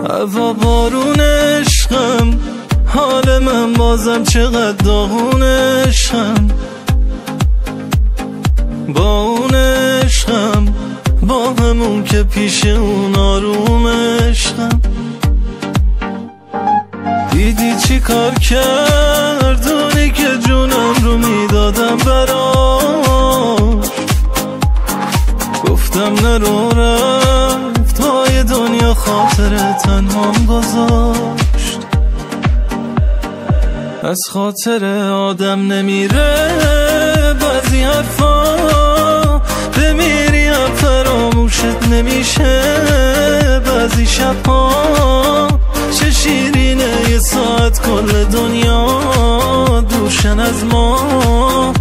هوا بارون عشقم، حال من بازم چقدر داغون عشقم. با اون عشقم، با همون که پیش اون آروم عشقم. دیدی چی کار کرد اونی که جونم رو میدادم براش. گفتم نرو رفت های دنیا خاطر تنهام گذاشت. از خاطر آدم نمیره بعضی حرفا، بمیری هم فراموشت نمیشه بعضی شبها. چه شیرینه یه ساعت کل دنیا دوشن از ما.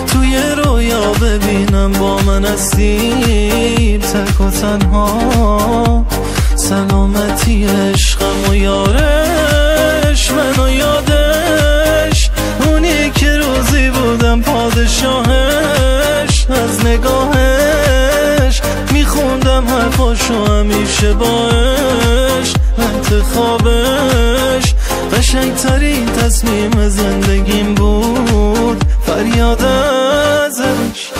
توی رویا ببینم با من هستی تک و تنها. سلامتی عشقم و یارش منو یادش، اونی که روزی بودم پادشاهش. از نگاهش میخوندم حرفاشو همیشه باش. انتخابش قشنگترین تصمیم زندگیم بود، فریاد ازش.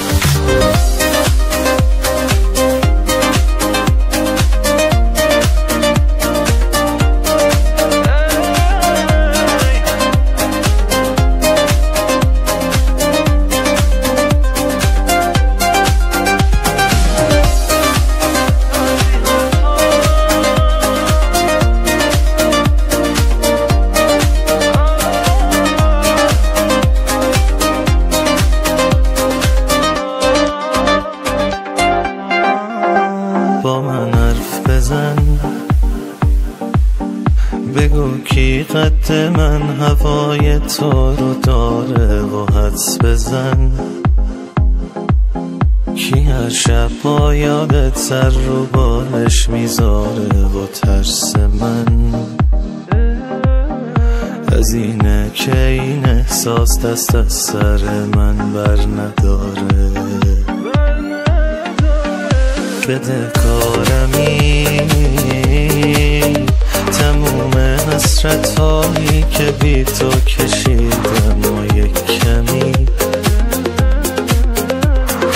با من حرف بزن، بگو کی قد من هوای تو رو داره و حدس بزن. کی هر شب با یادت سر رو بالش میذاره و ترس من از اینه که این احساس دست از سر من بر نداره. بده کارمی تموم حسرت هایی که بی تو کشیدم و یک کمی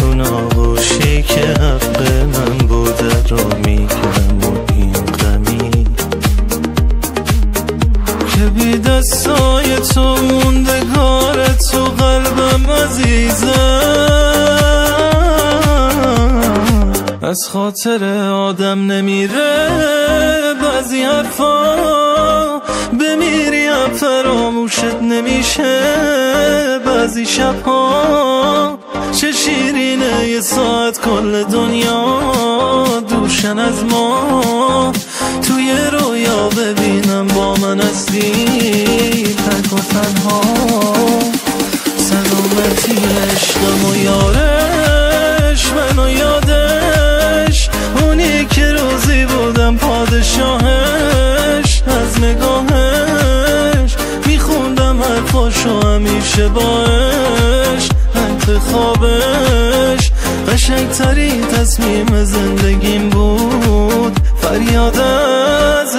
اون آغوشی که حق من بوده رو میگم و این غمی که بی دستای تو موندگار تو قلبم عزیزم. از خاطر آدم نمیره بعضی حرفا، بمیری هم فراموشت نمیشه بعضی شبها. چه شیرینه یه ساعت کل دنیا دوشن از ما. توی رویا ببینم با من هستی تک و تنها. سلامتی عشقم و یارش منو یادش، اونی که روزی بودم پادشاهش. از نگاهش میخوندم حرفاشو همیشه باش. انتخابش قشنگترین تصمیم زندگیم بود، فریاد ازش.